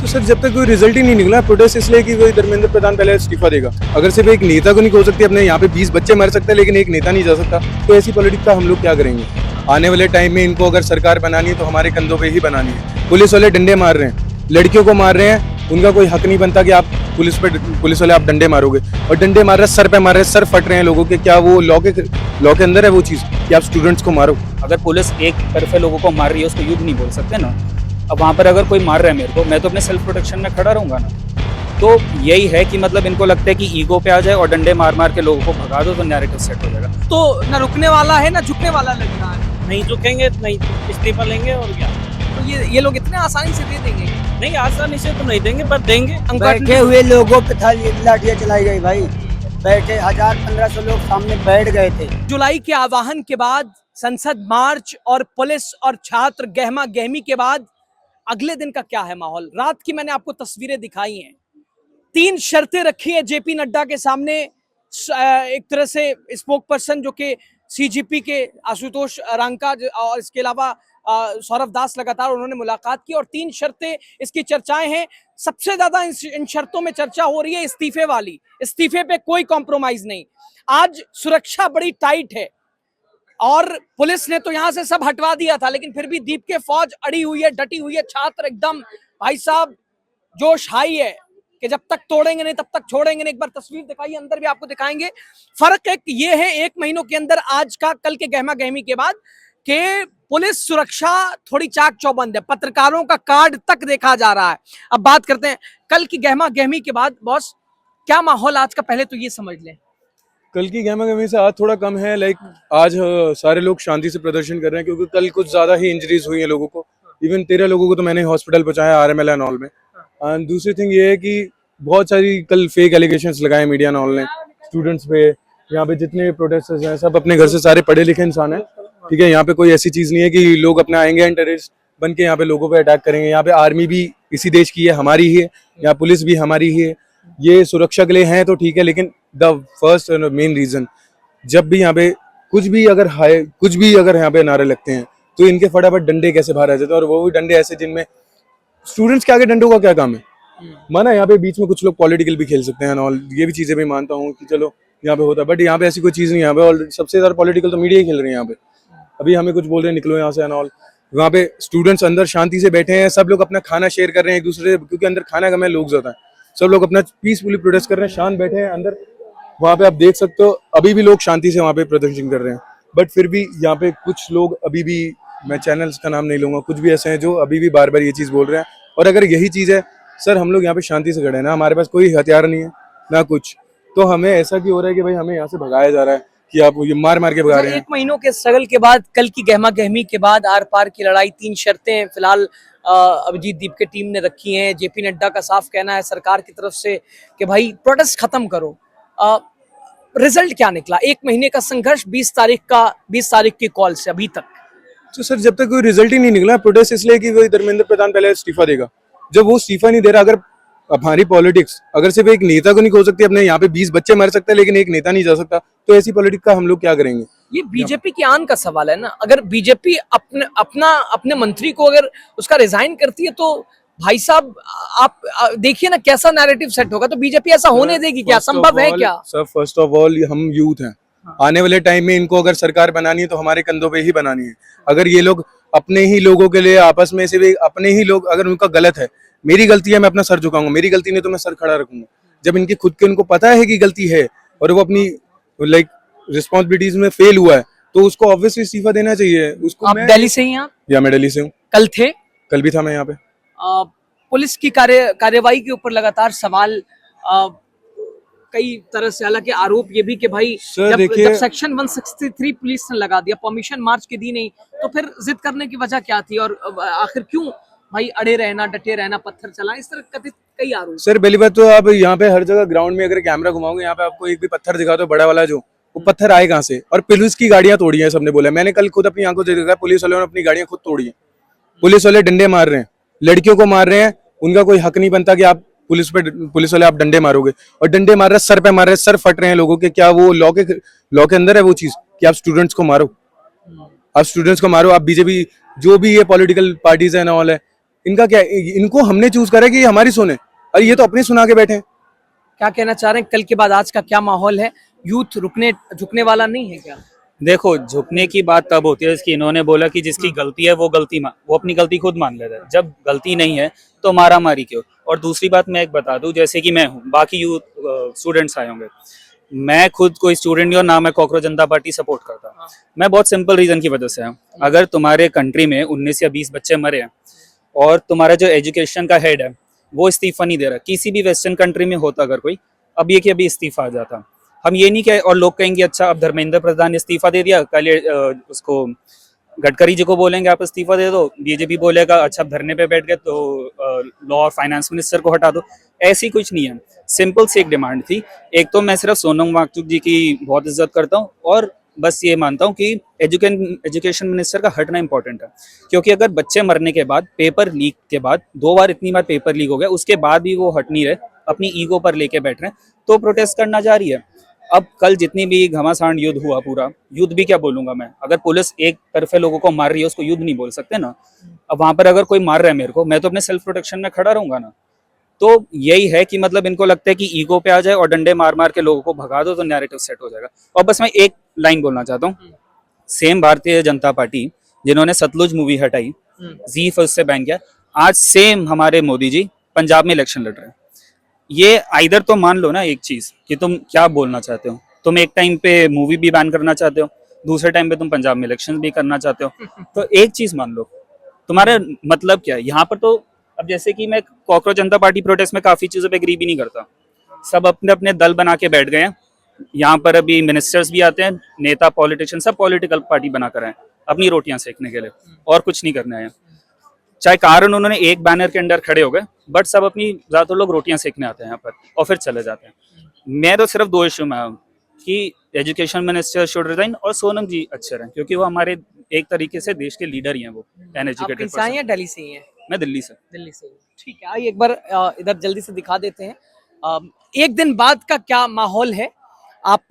तो सर जब तक कोई रिजल्ट ही नहीं निकला प्रोटेस्ट इसलिए कि कोई धर्मेंद्र प्रधान पहले इस्तीफा देगा। अगर सिर्फ एक नेता को नहीं हो सकती अपने यहाँ पे 20 बच्चे मर सकते हैं लेकिन एक नेता नहीं जा सकता, तो ऐसी पॉलिटिक्स का हम लोग क्या करेंगे। आने वाले टाइम में इनको अगर सरकार बनानी है तो हमारे कंधों पे ही बनानी है। पुलिस वाले डंडे मार रहे हैं, लड़कियों को मार रहे हैं, उनका कोई हक नहीं बनता कि आप पुलिस वाले आप डंडे मारोगे। और डंडे मार रहे हैं, सर पे मार रहे हैं, सर फट रहे हैं लोगों के। क्या वो लॉ के अंदर है वो चीज़ कि आप स्टूडेंट्स को मारो? अगर पुलिस एक तरफे लोगों को मार रही है उसको युद्ध नहीं बोल सकते ना। अब वहाँ पर अगर कोई मार रहा है मेरे को, मैं तो अपने सेल्फ प्रोटेक्शन में खड़ा रहूँगा ना। तो यही है कि मतलब इनको लगता है कि ईगो पे आ जाए और डंडे मार मार के लोगों को भगा दो तो नैरेटिव सेट हो जाएगा। तो ना रुकने वाला है ना झुकने वाला लग रहा है। नहीं झुकेंगे, नहीं इस्तीफा लेंगे और क्या। तो ये लोग इतने आसानी से दे देंगे? नहीं आसानी से तो नहीं देंगे पर देंगे। बैठे हुए लोगों पे लाठियां चलाई गई भाई। बैठे 1000-1500 लोग सामने बैठ गए थे। जुलाई के आह्वान के बाद संसद मार्च और पुलिस और छात्र गहमा गहमी के बाद अगले दिन का क्या है माहौल? रात की मैंने आपको तस्वीरें दिखाई हैं। 3 शर्तें रखी है जेपी नड्डा के सामने। एक तरह से स्पोक पर्सन जो कि सीजीपी के आशुतोष रांका और इसके अलावा सौरभ दास लगातार उन्होंने मुलाकात की और 3 शर्तें इसकी चर्चाएं हैं। सबसे ज्यादा इन शर्तों में चर्चा हो रही है इस्तीफे वाली। इस्तीफे पे कोई कॉम्प्रोमाइज नहीं। आज सुरक्षा बड़ी टाइट है और पुलिस ने तो यहां से सब हटवा दिया था, लेकिन फिर भी दीप के फौज अड़ी हुई है, डटी हुई है। छात्र एकदम भाई साहब जोश हाई है कि जब तक तोड़ेंगे नहीं तब तक छोड़ेंगे नहीं। एक बार तस्वीर दिखाइए, अंदर भी आपको दिखाएंगे। फर्क एक ये है 1 महीनों के अंदर आज का कल के गहमा गहमी के बाद कि पुलिस सुरक्षा थोड़ी चाक चौबंद है। पत्रकारों का कार्ड तक देखा जा रहा है। अब बात करते हैं कल की गहमा गहमी के बाद। बॉस क्या माहौल आज का, पहले तो ये समझ लें। कल की गहमा गहमी से आज थोड़ा कम है। लाइक आज सारे लोग शांति से प्रदर्शन कर रहे हैं क्योंकि कल कुछ ज्यादा ही इंजरीज हुई हैं लोगों को। इवन 13 लोगों को तो मैंने हॉस्पिटल पहुंचाया आरएमएल एंड ऑल में। एंड दूसरी थिंग ये है कि बहुत सारी कल फेक एलिगेशंस लगाए मीडिया एंड ऑल ने स्टूडेंट्स पे। यहाँ पे जितने प्रोटेस्टर्स हैं सब अपने घर से सारे पढ़े लिखे इंसान हैं, ठीक है। यहाँ पे कोई ऐसी चीज नहीं है कि लोग अपने आएंगे एंड टेररिस्ट बन के यहाँ पे लोगों पे अटैक करेंगे। यहाँ पे आर्मी भी इसी देश की है, हमारी ही है। यहाँ पुलिस भी हमारी ही है। ये सुरक्षा के लिए हैं तो ठीक है, लेकिन द फर्स्ट मेन रीजन जब भी यहाँ पे कुछ भी अगर यहाँ पे नारे लगते हैं तो इनके फटाफट डंडे कैसे बाहर आ जाते हैं। और वो भी डंडे ऐसे जिनमें स्टूडेंट्स के आगे डंडों का क्या काम है। माना यहाँ पे बीच में कुछ लोग पॉलिटिकल भी खेल सकते हैं और ये भी चीजें भी मानता हूँ कि चलो यहाँ पे होता है, बट यहाँ पे ऐसी कोई चीज नहीं। यहाँ पे और सबसे ज्यादा पॉलिटिकल तो मीडिया ही खेल रहे हैं यहाँ पे। अभी हमें कुछ बोल रहे हैं निकलो यहाँ से एंड ऑल। वहाँ पे स्टूडेंट्स अंदर शांति से बैठे हैं, सब लोग अपना खाना शेयर कर रहे हैं एक दूसरे से, क्योंकि अंदर खाना कम है, लोग ज्यादा है। सब लोग अपना पीसफुली प्रोटेस्ट कर रहे हैं, शांत बैठे हैं अंदर। वहाँ पे आप देख सकते हो अभी भी लोग शांति से वहाँ पे प्रदर्शन कर रहे हैं। बट फिर भी यहाँ पे कुछ लोग अभी भी, मैं चैनल्स का नाम नहीं लूंगा, कुछ भी ऐसे हैं जो अभी भी बार बार ये चीज बोल रहे हैं। और अगर यही चीज है सर, हम लोग यहाँ पे शांति से खड़े हैं ना, हमारे पास कोई हथियार नहीं है ना कुछ, तो हमें ऐसा क्यों हो रहा है कि भाई हमें यहाँ से भगाया जा रहा है कि आप ये मार मार के भगा रहे हैं। 1 महीनों के स्ट्रगल के बाद कल की गहमा गहमी के बाद आर पार की लड़ाई, 3 शर्तें फिलहाल अभिजीत दीप के टीम ने रखी हैं। जेपी नड्डा का साफ कहना है सरकार की तरफ से कि भाई प्रोटेस्ट खत्म करो। रिजल्ट क्या निकला? 1 महीने का संघर्ष, 20 तारीख की कॉल से अभी तक। तो सर जब तक कोई रिजल्ट ही नहीं निकला प्रोटेस्ट इसलिए कि कोई धर्मेंद्र प्रधान पहले इस्तीफा देगा। जब वो इस्तीफा नहीं दे रहा, अगर हमारी पॉलिटिक्स अगर सिर्फ एक नेता को नहीं हो सकती अपने यहाँ पे 20 बच्चे मर सकते हैं लेकिन एक नेता नहीं जा सकता, तो ऐसी पॉलिटिक्स का हम लोग क्या करेंगे। ये बीजेपी की आन का सवाल है ना। अगर बीजेपी अपने मंत्री को अगर उसका रिजाइन करती है तो भाई साहब आप देखिए ना कैसा नैरेटिव सेट होगा। तो बीजेपी ऐसा होने देगी क्या? संभव है क्या? सर फर्स्ट ऑफ ऑल हम यूथ हैं। आने वाले टाइम में इनको अगर सरकार बनानी है तो हमारे कंधों पे ही बनानी है। अगर ये लोग अपने ही लोगों के लिए आपस में से भी अपने ही लोग, अगर उनका गलत है, मेरी गलती है मैं अपना सर झुकाऊंगा, मेरी गलती नहीं तो मैं सर खड़ा रखूंगा। जब इनकी खुद के उनको पता है कि गलती है और वो अपनी लाइक रिस्पॉन्सिबिलिटीज में फेल हुआ है तो उसको ऑब्वियसली इस्तीफा देना चाहिए उसको। आप दिल्ली से ही हैं? या मैं दिल्ली से हूँ। कल थे? कल भी था मैं यहाँ पे। पुलिस की कार्यवाही के ऊपर लगातार सवाल कई तरह से, हालांकि आरोप ये भी कि भाई जब सेक्शन 163 पुलिस ने लगा दिया, परमिशन मार्च की दी नहीं, तो फिर जिद करने की वजह क्या थी और आखिर क्यों भाई अड़े रहना, डटे रहना, पत्थर चलाना, इस तरह कथित कई आरोप। सर पहली बात तो आप यहाँ पे हर जगह ग्राउंड में अगर कैमरा घुमाओगे यहाँ पे आपको एक भी पत्थर दिखा दो बड़ा वाला, जो वो पत्थर आए कहाँ से। और पुलिस की गाड़ियां तोड़ी है सबने बोला। मैंने कल खुद अपनी आंखों से देखा पुलिस वालों ने अपनी गाड़ियां खुद तोड़ी है। पुलिस वाले डंडे मार रहे हैं, लड़कियों को मार रहे हैं, उनका कोई हक नहीं बनता कि आप पुलिस वाले आप डंडे मारोगे। और डंडे मार रहे हैं, सर पे मार रहे हैं, सर फट रहे हैं लोगों के। क्या वो लॉ के अंदर है वो चीज कि आप स्टूडेंट्स को मारो? आप स्टूडेंट्स को मारो। आप बीजेपी जो भी ये पॉलिटिकल पार्टीज है ना ऑल है, इनका क्या है? इनको हमने चूज करा कि ये हमारी सुने, और ये तो अपनी सुना के बैठे हैं। क्या कहना चाह रहे हैं, कल के बाद आज का क्या माहौल है? यूथ रुकने झुकने वाला नहीं है क्या? देखो, झुकने की बात तब होती है कि इन्होंने बोला कि जिसकी गलती है वो वो अपनी गलती खुद मान लेता है। जब गलती नहीं है तो मारा मारी क्यों? और दूसरी बात मैं एक बता दूं, जैसे कि मैं हूँ, बाकी यूथ स्टूडेंट्स आए होंगे, मैं खुद कोई स्टूडेंट नहीं और ना मैं कॉकरोच जनता पार्टी सपोर्ट करता। मैं बहुत सिंपल रीजन की वजह से हूँ। अगर तुम्हारे कंट्री में 19 या 20 बच्चे मरे हैं और तुम्हारा जो एजुकेशन का हेड है वो इस्तीफा नहीं दे रहा, किसी भी वेस्टर्न कंट्री में होता अगर कोई, अब ये कि अभी इस्तीफा आ जाता। हम ये नहीं कहे और लोग कहेंगे अच्छा अब धर्मेंद्र प्रधान ने इस्तीफा दे दिया, कल उसको गडकरी जी को बोलेंगे आप इस्तीफा दे दो, बीजेपी बोलेगा अच्छा अब धरने पे बैठ गए तो लॉ और फाइनेंस मिनिस्टर को हटा दो। ऐसी कुछ नहीं है, सिंपल सी एक डिमांड थी। एक तो मैं सिर्फ सोनम वांगचुक जी की बहुत इज्जत करता हूँ और बस ये मानता हूँ कि एजुकेशन मिनिस्टर का हटना इंपॉर्टेंट है, क्योंकि अगर बच्चे मरने के बाद, पेपर लीक के बाद, 2 बार इतनी बार पेपर लीक हो गया, उसके बाद भी वो हट नहीं रहे, अपनी ईगो पर लेके बैठ रहे हैं, तो प्रोटेस्ट करना जारी है। अब कल जितनी भी घमासान युद्ध हुआ, पूरा युद्ध भी क्या बोलूंगा मैं, अगर पुलिस एक तरफे लोगों को मार रही है उसको युद्ध नहीं बोल सकते ना। अब वहां पर अगर कोई मार रहा है मेरे को, मैं तो अपने सेल्फ प्रोटेक्शन में खड़ा रहूंगा ना। तो यही है कि मतलब इनको लगता है कि ईगो पे आ जाए और डंडे मार मार के लोगों को भगा दो तो नैरेटिव सेट हो जाएगा। और बस मैं एक लाइन बोलना चाहता हूँ, सेम भारतीय जनता पार्टी जिन्होंने सतलुज मूवी हटाई, जी फर्स्ट से बैन किया, आज सेम हमारे मोदी जी पंजाब में इलेक्शन लड़ रहे हैं। ये आइदर तो मान लो ना एक चीज कि तुम क्या बोलना चाहते हो, तुम एक टाइम पे मूवी भी बैन करना चाहते हो, दूसरे टाइम पे तुम पंजाब में इलेक्शन भी करना चाहते हो, तो एक चीज मान लो, तुम्हारा मतलब क्या है यहाँ पर। तो अब जैसे कि मैं कॉकरोच जनता पार्टी प्रोटेस्ट में काफी चीजों पे एग्री भी नहीं करता, सब अपने अपने दल बना के बैठ गए हैं। यहाँ पर अभी मिनिस्टर्स भी आते हैं, नेता पॉलिटिशियन सब पॉलिटिकल पार्टी बना कर आए अपनी रोटियां सेकने के लिए, और कुछ नहीं करने आए। चाहे कारण उन्होंने एक बैनर के अंदर खड़े हो गए, बट सब अपनी ज्यादातर लोग रोटियां सेकने आते हैं यहाँ पर और फिर चले जाते हैं। मैं तो सिर्फ 2 इश्यू में हूँ कि एजुकेशन मिनिस्टर शुड रिजाइन और सोनम जी अच्छे रहें, क्योंकि वो हमारे एक तरीके से देश के लीडर ही हैं, वो एन आप एजुकेटेड कहीं से आए हैं, दिल्ली से ही हैं? मैं दिल्ली से। दिल्ली से ही। ठीक है, आइए एक बार इधर जल्दी से दिखा देते हैं एक दिन बाद का क्या माहौल है। आप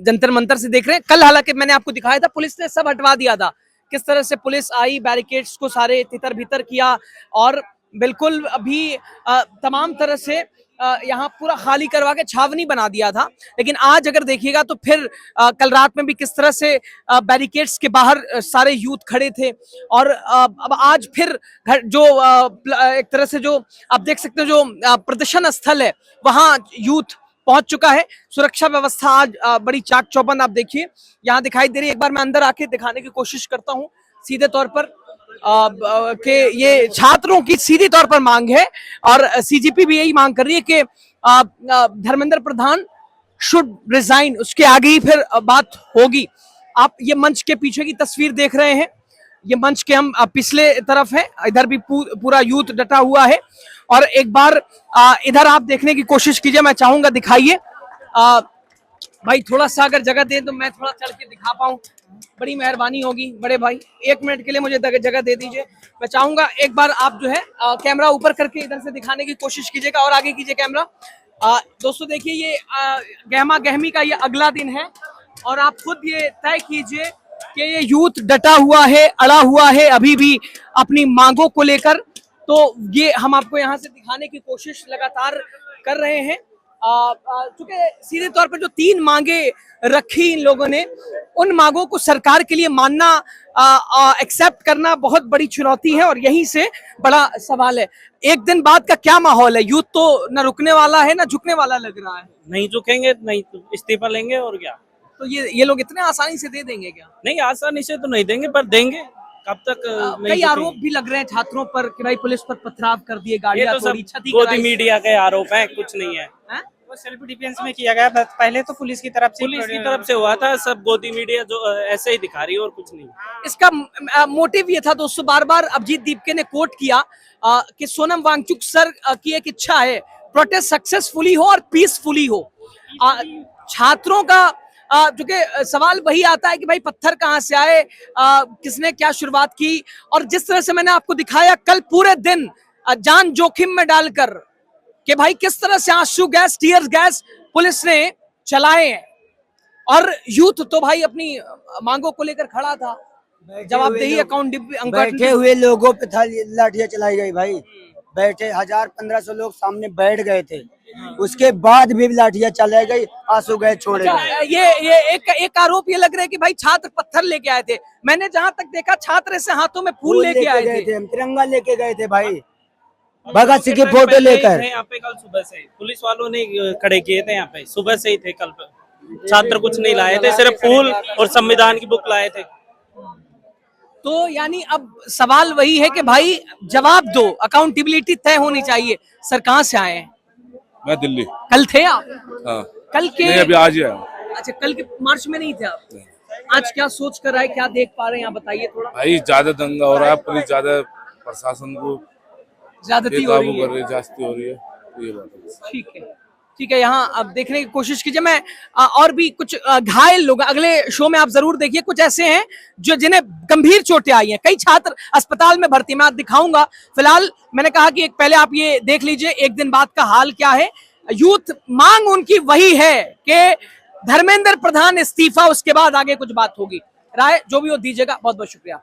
जंतर मंतर से देख रहे हैं, कल हालांकि मैंने आपको दिखाया था पुलिस ने सब हटवा दिया था, किस तरह से पुलिस आई, बैरिकेड्स को सारे तितर बितर किया और बिल्कुल अभी तमाम तरह से यहाँ पूरा खाली करवा के छावनी बना दिया था। लेकिन आज अगर देखिएगा तो फिर कल रात में भी किस तरह से बैरिकेड्स के बाहर सारे यूथ खड़े थे और अब आज फिर जो एक तरह से जो आप देख सकते हो जो प्रदर्शन स्थल है वहां यूथ पहुंच चुका है। सुरक्षा व्यवस्था आज बड़ी चाक चौबंद आप देखिए यहाँ दिखाई दे रही है। एक बार मैं अंदर आके दिखाने की कोशिश करता हूँ सीधे तौर पर कि ये छात्रों की सीधी तौर पर मांग है और सीजीपी भी यही मांग कर रही है कि धर्मेंद्र प्रधान शुड रिजाइन, उसके आगे ही फिर बात होगी। आप ये मंच के पीछे की तस्वीर देख रहे हैं, ये मंच के हम पिछले तरफ है, इधर भी पूरा यूथ डटा हुआ है और एक बार इधर आप देखने की कोशिश कीजिए, मैं चाहूंगा दिखाइए भाई, थोड़ा सा अगर जगह दे तो मैं थोड़ा चल के दिखा पाऊं, बड़ी मेहरबानी होगी बड़े भाई, 1 मिनट के लिए मुझे जगह दे दीजिए। मैं चाहूंगा एक बार आप जो है कैमरा ऊपर करके इधर से दिखाने की कोशिश कीजिएगा और आगे कीजिए कैमरा। दोस्तों देखिए ये गहमा गहमी का ये अगला दिन है और आप खुद ये तय कीजिए कि ये यूथ डटा हुआ है, अड़ा हुआ है अभी भी अपनी मांगों को लेकर। तो ये हम आपको यहाँ से दिखाने की कोशिश लगातार कर रहे हैं क्योंकि सीधे तौर पर जो 3 मांगे रखी इन लोगों ने, उन मांगों को सरकार के लिए मानना, एक्सेप्ट करना बहुत बड़ी चुनौती है और यहीं से बड़ा सवाल है। एक दिन बाद का क्या माहौल है? यूथ तो न रुकने वाला है न झुकने वाला लग रहा है। नहीं झुकेंगे, नहीं तो इस्तीफा लेंगे और क्या। तो ये लोग इतने आसानी से दे देंगे क्या? नहीं, आसानी से तो नहीं देंगे, पर देंगे कब तक। कई आरोप भी लग रहे हैं छात्रों पर कि भाई पुलिस पर पथराव कर दिए, ये गाड़ियां तो तोड़ी, सब क्षति गोदी कराई। मीडिया के आरोप है, कुछ नहीं है। वो सेल्फ डिफेंस में किया गया, पहले तो पुलिस की तरफ से हुआ था, सब गोदी मीडिया जो ऐसे ही दिखा रही है और कुछ नहीं। इसका मोटिव ये था दोस्तों, बार बार अभिजीत दीपके ने कोट किया कि सोनम वांगचुक सर की एक इच्छा है प्रोटेस्ट सक्सेसफुली हो और पीसफुली हो। छात्रों का क्योंकि सवाल वही आता है कि भाई पत्थर कहाँ से आए, किसने क्या शुरुआत की, और जिस तरह से मैंने आपको दिखाया कल पूरे दिन जान जोखिम में डालकर कि भाई किस तरह से आंसू गैस, टीयर गैस पुलिस ने चलाए हैं और यूथ तो भाई अपनी मांगों को लेकर खड़ा था। जवाबदेही अकाउंटेबिलिटी बैठे हुए लोगों पे था लाठियां चलाई गई भाई। बैठे 1000-1500 लोग सामने बैठ गए थे, उसके बाद भी लाठियां चलाई गई, आंसू गए छोड़े गए। ये एक आरोप ये लग रहा है कि भाई छात्र पत्थर लेके आए थे। मैंने जहां तक देखा छात्र ऐसे हाथों में फूल लेके आए थे। हम तिरंगा लेके गए थे भाई, भगत सिंह की फोटो लेकर। यहाँ पे कल सुबह से पुलिस वालों ने खड़े किए थे, यहाँ पे सुबह से ही थे कल पे। छात्र कुछ नहीं लाए थे, सिर्फ फूल और संविधान की बुक लाए थे। तो यानी अब सवाल वही है कि भाई जवाब दो, अकाउंटेबिलिटी तय होनी चाहिए। सर कहाँ से आए हैं? मैं दिल्ली। कल थे आप? हाँ। कल के नहीं, अभी आज ही आया। अच्छा, कल के मार्च में नहीं थे आप? आज क्या सोच कर आए, क्या देख पा रहे हैं, यहाँ बताइए थोड़ा। भाई ज्यादा दंगा हो रहा है, पुलिस ज्यादा प्रशासन को ज्यादती हो बेकाबू रही कर है। रही है, जास्ती हो रही है, तो ये बात है। ठीक है, ठीक है। यहाँ अब देखने की कोशिश कीजिए। मैं और भी कुछ घायल लोग अगले शो में आप जरूर देखिए। कुछ ऐसे हैं जो जिन्हें गंभीर चोटें आई हैं, कई छात्र अस्पताल में भर्ती। मैं दिखाऊंगा। फिलहाल मैंने कहा कि एक पहले आप ये देख लीजिए एक दिन बाद का हाल क्या है। यूथ मांग उनकी वही है कि धर्मेंद्र प्रधान इस्तीफा, उसके बाद आगे कुछ बात होगी। राय जो भी हो दीजिएगा। बहुत बहुत शुक्रिया।